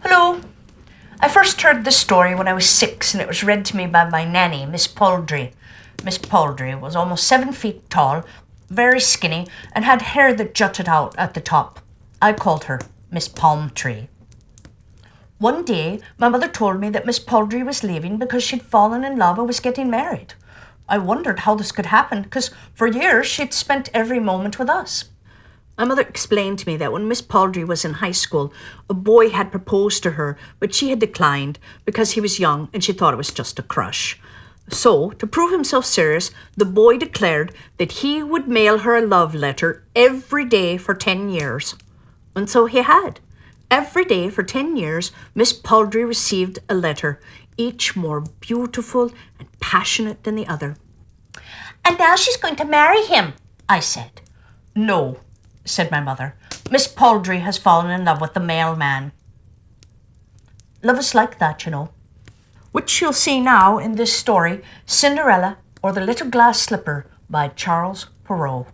Hello. I first heard this story when I was 6 and it was read to me by my nanny, Miss Poultry. Miss Poultry was almost 7 feet tall, very skinny, and had hair that jutted out at the top. I called her Miss Palm Tree. One day, my mother told me that Miss Poultry was leaving because she'd fallen in love and was getting married. I wondered how this could happen because for years she'd spent every moment with us. My mother explained to me that when Miss Poultry was in high school, a boy had proposed to her, but she had declined because he was young and she thought it was just a crush. So, to prove himself serious, the boy declared that he would mail her a love letter every day for 10 years. And so he had. Every day for 10 years, Miss Poultry received a letter, each more beautiful and passionate than the other. "And now she's going to marry him," I said. "No," said my mother. "Miss Poultry has fallen in love with the mailman." Love is like that, you know. Which you'll see now in this story, Cinderella or the Little Glass Slipper by Charles Perrault.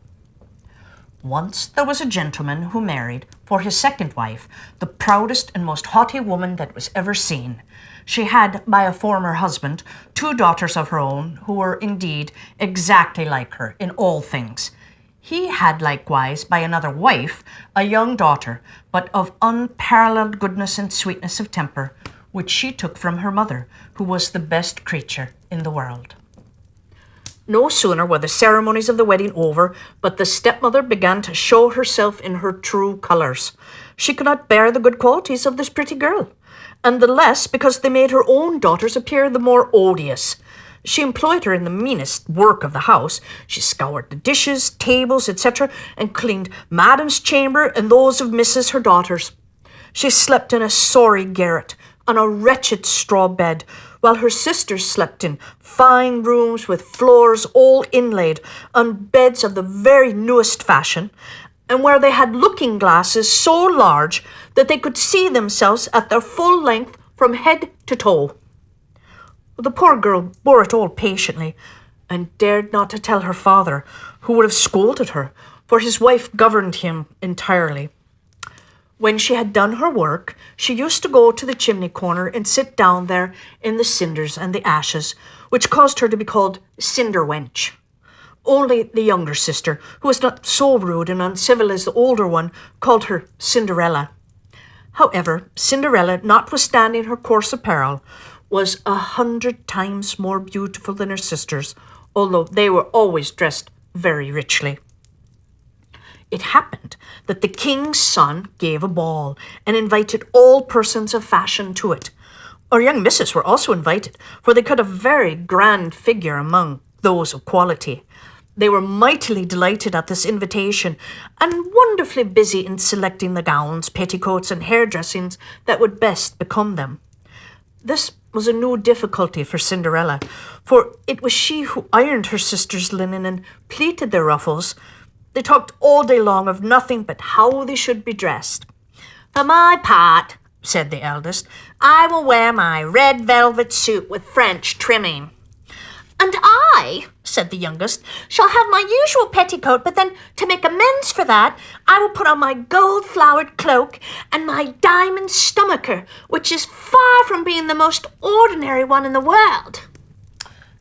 Once there was a gentleman who married, for his second wife, the proudest and most haughty woman that was ever seen. She had, by a former husband, 2 daughters of her own, who were indeed exactly like her in all things. He had likewise, by another wife, a young daughter, but of unparalleled goodness and sweetness of temper, which she took from her mother, who was the best creature in the world. No sooner were the ceremonies of the wedding over, but the stepmother began to show herself in her true colours. She could not bear the good qualities of this pretty girl, and the less because they made her own daughters appear the more odious. She employed her in the meanest work of the house. She scoured the dishes, tables, etc., and cleaned Madam's chamber and those of Mrs. her daughters. She slept in a sorry garret, on a wretched straw bed, while her sisters slept in fine rooms with floors all inlaid, on beds of the very newest fashion, and where they had looking glasses so large that they could see themselves at their full length from head to toe. The poor girl bore it all patiently, and dared not to tell her father, who would have scolded her, for his wife governed him entirely. When she had done her work, she used to go to the chimney corner and sit down there in the cinders and the ashes, which caused her to be called Cinder Wench. Only the younger sister, who was not so rude and uncivil as the older one, called her Cinderella. However, Cinderella, notwithstanding her coarse apparel, was 100 times more beautiful than her sisters, although they were always dressed very richly. It happened that the king's son gave a ball and invited all persons of fashion to it. Our young misses were also invited, for they cut a very grand figure among those of quality. They were mightily delighted at this invitation and wonderfully busy in selecting the gowns, petticoats, and hairdressings that would best become them. This was a new difficulty for Cinderella, for it was she who ironed her sisters' linen and pleated their ruffles. They talked all day long of nothing but how they should be dressed. "For my part," said the eldest, "I will wear my red velvet suit with French trimming." "And I," said the youngest, "shall have my usual petticoat, but then, to make amends for that, I will put on my gold-flowered cloak and my diamond stomacher, which is far from being the most ordinary one in the world."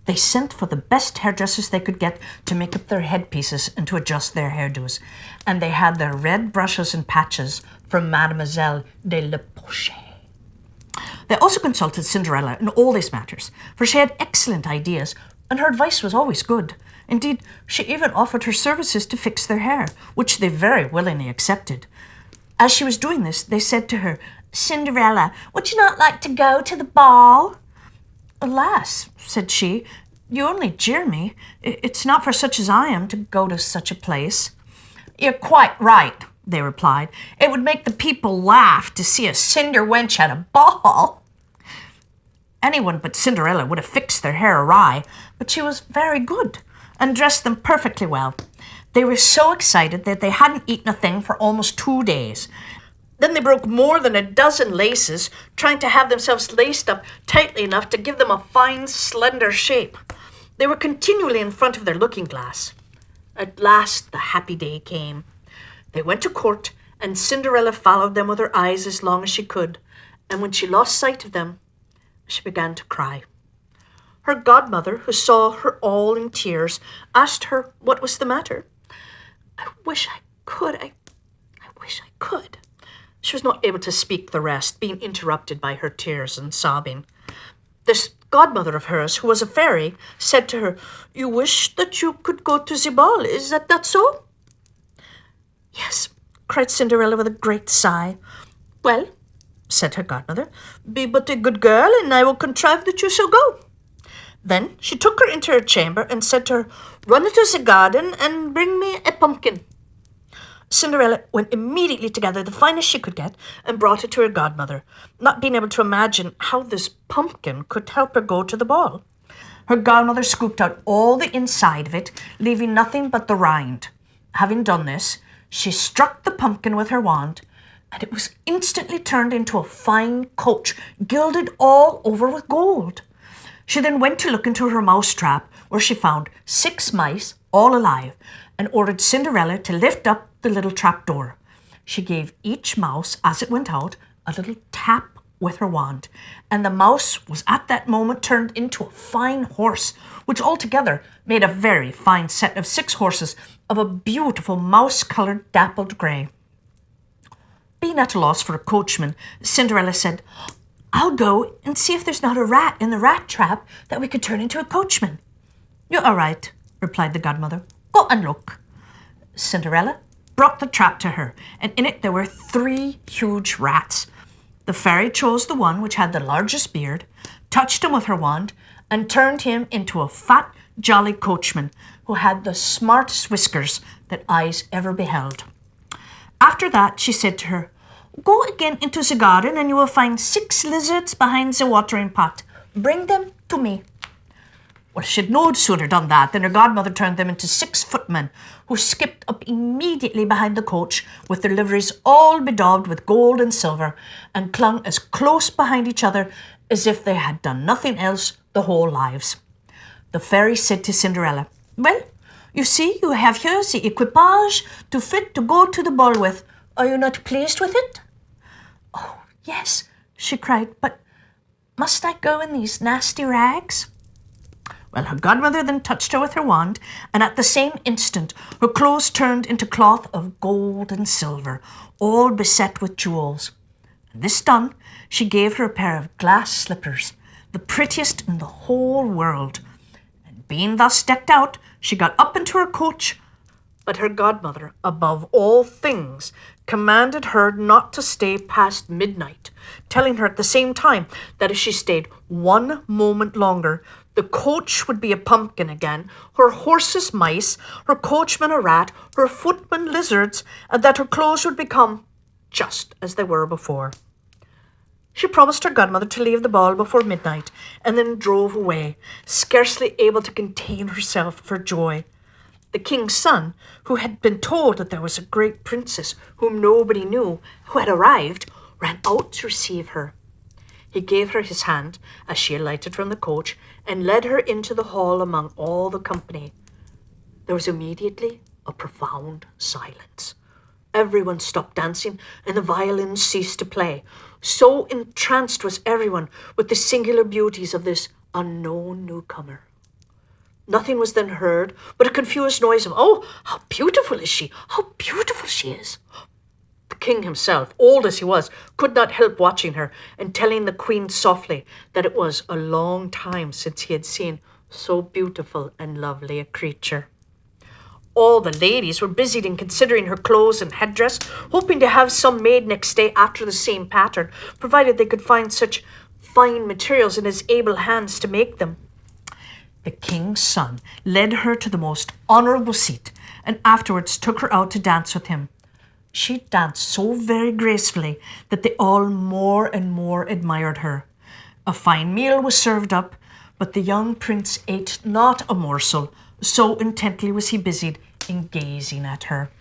They sent for the best hairdressers they could get to make up their headpieces and to adjust their hairdos, and they had their red brushes and patches from Mademoiselle de la Poche. They also consulted Cinderella in all these matters, for she had excellent ideas, and her advice was always good. Indeed, she even offered her services to fix their hair, which they very willingly accepted. As she was doing this, they said to her, "Cinderella, would you not like to go to the ball?" "Alas," said she, "you only jeer me. It's not for such as I am to go to such a place." "You're quite right," they replied. "It would make the people laugh to see a cinder wench at a ball." Anyone but Cinderella would have fixed their hair awry, but she was very good and dressed them perfectly well. They were so excited that they hadn't eaten a thing for almost 2 days. Then they broke more than a dozen laces, trying to have themselves laced up tightly enough to give them a fine, slender shape. They were continually in front of their looking-glass. At last the happy day came. They went to court, and Cinderella followed them with her eyes as long as she could, and when she lost sight of them, she began to cry. Her godmother, who saw her all in tears, asked her what was the matter. I wish I could. I wish I could. She was not able to speak the rest, being interrupted by her tears and sobbing. This godmother of hers, who was a fairy, said to her, You wish that you could go to the ball, is that so? Yes, cried Cinderella with a great sigh. Well, said her godmother, be but a good girl, and I will contrive that you shall go. Then she took her into her chamber and said to her, Run into the garden and bring me a pumpkin. Cinderella went immediately to gather the finest she could get and brought it to her godmother, not being able to imagine how this pumpkin could help her go to the ball. Her godmother scooped out all the inside of it, leaving nothing but the rind. Having done this, she struck the pumpkin with her wand, and it was instantly turned into a fine coach, gilded all over with gold. She then went to look into her mouse trap, where she found 6 mice, all alive, and ordered Cinderella to lift up the little trap door. She gave each mouse, as it went out, a little tap with her wand, and the mouse was at that moment turned into a fine horse, which altogether made a very fine set of 6 horses of a beautiful mouse-coloured dappled grey. Being at a loss for a coachman, Cinderella said, I'll go and see if there's not a rat in the rat trap that we could turn into a coachman. You're all right, replied the godmother. Go and look. Cinderella brought the trap to her, and in it there were 3 huge rats. The fairy chose the one which had the largest beard, touched him with her wand, and turned him into a fat, jolly coachman who had the smartest whiskers that eyes ever beheld. After that, she said to her, Go again into the garden, and you will find 6 lizards behind the watering pot. Bring them to me. Well, she'd no sooner done that than her godmother turned them into 6 footmen, who skipped up immediately behind the coach, with their liveries all bedaubed with gold and silver, and clung as close behind each other as if they had done nothing else the whole lives. The fairy said to Cinderella, Well, you see, you have here the equipage to fit to go to the ball with. Are you not pleased with it? Oh, yes, she cried, but must I go in these nasty rags? Well, her godmother then touched her with her wand, and at the same instant her clothes turned into cloth of gold and silver, all beset with jewels. And this done, she gave her a pair of glass slippers, the prettiest in the whole world. And being thus decked out, she got up into her coach, but her godmother, above all things, commanded her not to stay past midnight, telling her at the same time that if she stayed 1 moment longer, the coach would be a pumpkin again, her horses mice, her coachman a rat, her footmen lizards, and that her clothes would become just as they were before. She promised her godmother to leave the ball before midnight, and then drove away, scarcely able to contain herself for joy. The king's son, who had been told that there was a great princess whom nobody knew, who had arrived, ran out to receive her. He gave her his hand as she alighted from the coach and led her into the hall among all the company. There was immediately a profound silence. Everyone stopped dancing and the violins ceased to play. So entranced was everyone with the singular beauties of this unknown newcomer. Nothing was then heard but a confused noise of, Oh, how beautiful is she! How beautiful she is! The king himself, old as he was, could not help watching her and telling the queen softly that it was a long time since he had seen so beautiful and lovely a creature. All the ladies were busied in considering her clothes and headdress, hoping to have some made next day after the same pattern, provided they could find such fine materials in his able hands to make them. The king's son led her to the most honourable seat, and afterwards took her out to dance with him. She danced so very gracefully that they all more and more admired her. A fine meal was served up, but the young prince ate not a morsel, so intently was he busied in gazing at her.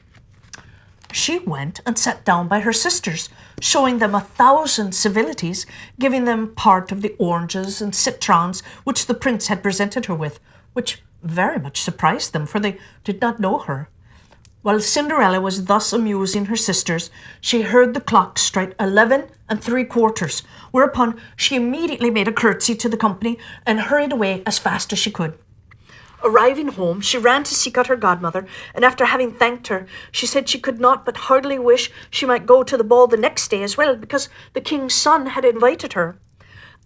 She went and sat down by her sisters, showing them 1,000 civilities, giving them part of the oranges and citrons which the prince had presented her with, which very much surprised them, for they did not know her. While Cinderella was thus amusing her sisters, she heard the clock strike 11 3/4, whereupon she immediately made a curtsy to the company and hurried away as fast as she could. Arriving home, she ran to seek out her godmother, and after having thanked her, she said she could not but heartily wish she might go to the ball the next day as well, because the king's son had invited her.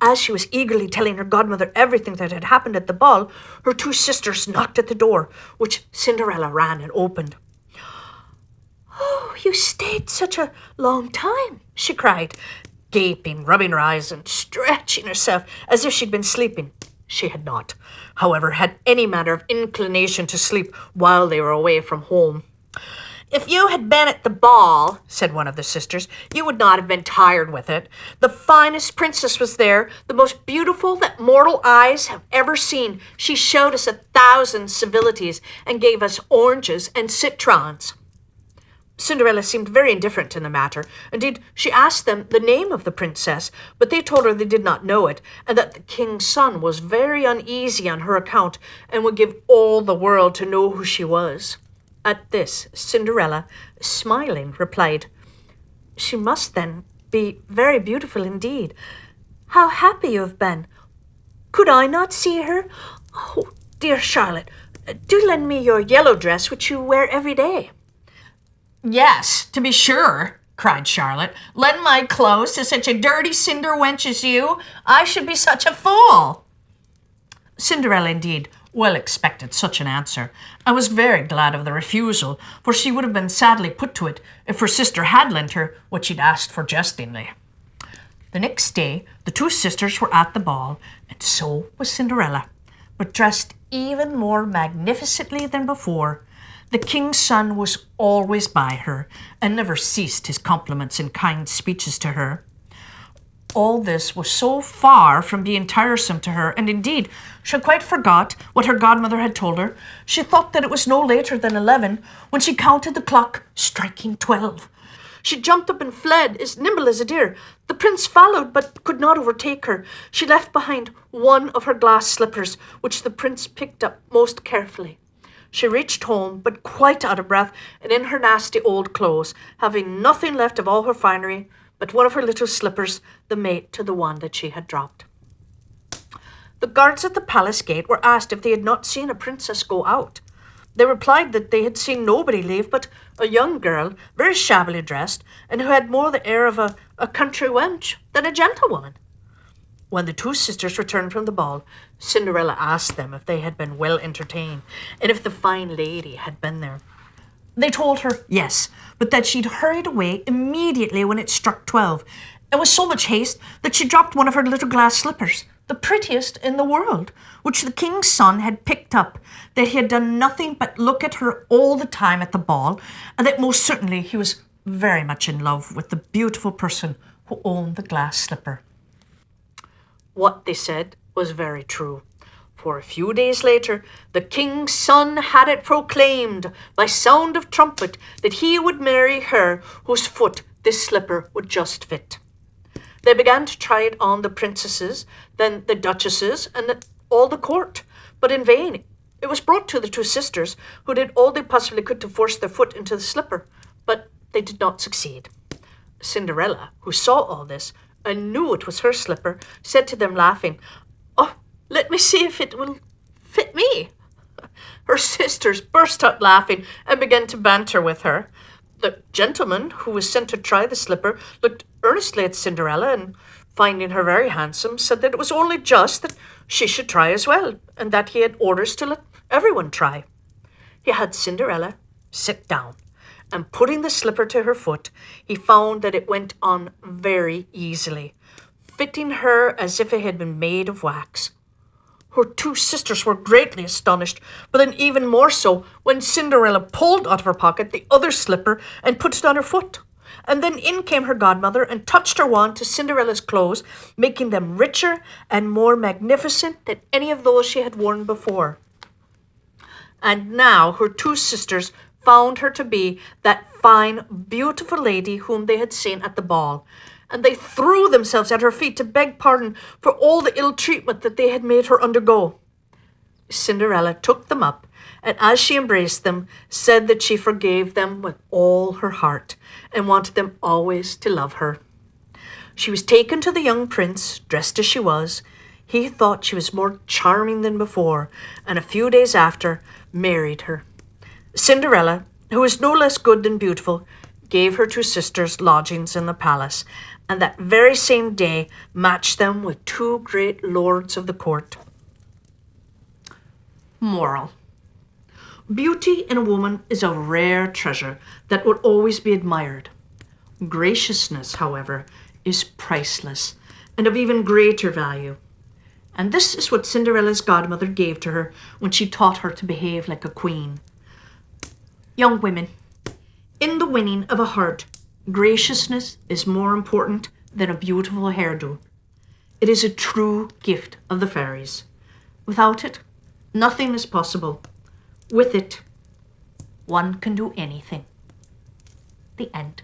As she was eagerly telling her godmother everything that had happened at the ball, her 2 sisters knocked at the door, which Cinderella ran and opened. "Oh, you stayed such a long time," she cried, gaping, rubbing her eyes, and stretching herself as if she'd been sleeping. She had not, however, had any manner of inclination to sleep while they were away from home. "If you had been at the ball," said one of the sisters, "you would not have been tired with it. The finest princess was there, the most beautiful that mortal eyes have ever seen. She showed us 1,000 civilities and gave us oranges and citrons." Cinderella seemed very indifferent in the matter. Indeed, she asked them the name of the princess, but they told her they did not know it, and that the king's son was very uneasy on her account and would give all the world to know who she was. At this, Cinderella, smiling, replied, "She must then be very beautiful indeed. How happy you have been! Could I not see her? Oh, dear Charlotte, do lend me your yellow dress which you wear every day." "Yes, to be sure," cried Charlotte. "Lend my clothes to such a dirty cinder wench as you? I should be such a fool." Cinderella, indeed, well expected such an answer, and was very glad of the refusal, for she would have been sadly put to it if her sister had lent her what she'd asked for jestingly. The next day, the 2 sisters were at the ball, and so was Cinderella, but dressed even more magnificently than before. The king's son was always by her, and never ceased his compliments and kind speeches to her. All this was so far from being tiresome to her, and indeed she quite forgot what her godmother had told her. She thought that it was no later than 11 when she counted the clock striking 12. She jumped up and fled, as nimble as a deer. The prince followed, but could not overtake her. She left behind one of her glass slippers, which the prince picked up most carefully. She reached home, but quite out of breath, and in her nasty old clothes, having nothing left of all her finery but one of her little slippers, the mate to the one that she had dropped. The guards at the palace gate were asked if they had not seen a princess go out. They replied that they had seen nobody leave but a young girl, very shabbily dressed, and who had more the air of a country wench than a gentlewoman. When the 2 sisters returned from the ball, Cinderella asked them if they had been well entertained, and if the fine lady had been there. They told her yes, but that she'd hurried away immediately when it struck 12, and with so much haste that she dropped one of her little glass slippers, the prettiest in the world, which the king's son had picked up, that he had done nothing but look at her all the time at the ball, and that most certainly he was very much in love with the beautiful person who owned the glass slipper. What they said was very true, for a few days later the king's son had it proclaimed by sound of trumpet that he would marry her whose foot this slipper would just fit. They began to try it on the princesses, then the duchesses, and all the court, but in vain. It was brought to the 2 sisters, who did all they possibly could to force their foot into the slipper, but they did not succeed. Cinderella, who saw all this, and knew it was her slipper, said to them laughing, "Oh, let me see if it will fit me." Her sisters burst out laughing and began to banter with her. The gentleman who was sent to try the slipper looked earnestly at Cinderella, and finding her very handsome, said that it was only just that she should try as well, and that he had orders to let everyone try. He had Cinderella sit down, and putting the slipper to her foot, he found that it went on very easily, fitting her as if it had been made of wax. Her 2 sisters were greatly astonished, but then even more so when Cinderella pulled out of her pocket the other slipper and put it on her foot. And then in came her godmother and touched her wand to Cinderella's clothes, making them richer and more magnificent than any of those she had worn before. And now her 2 sisters found her to be that fine, beautiful lady whom they had seen at the ball, and they threw themselves at her feet to beg pardon for all the ill treatment that they had made her undergo. Cinderella took them up, and as she embraced them, said that she forgave them with all her heart, and wanted them always to love her. She was taken to the young prince, dressed as she was. He thought she was more charming than before, and a few days after married her. Cinderella, who was no less good than beautiful, gave her two sisters lodgings in the palace, and that very same day matched them with two great lords of the court. Moral. Beauty in a woman is a rare treasure that will always be admired. Graciousness, however, is priceless and of even greater value. And this is what Cinderella's godmother gave to her when she taught her to behave like a queen. Young women, in the winning of a heart, graciousness is more important than a beautiful hairdo. It is a true gift of the fairies. Without it, nothing is possible. With it, one can do anything. The end.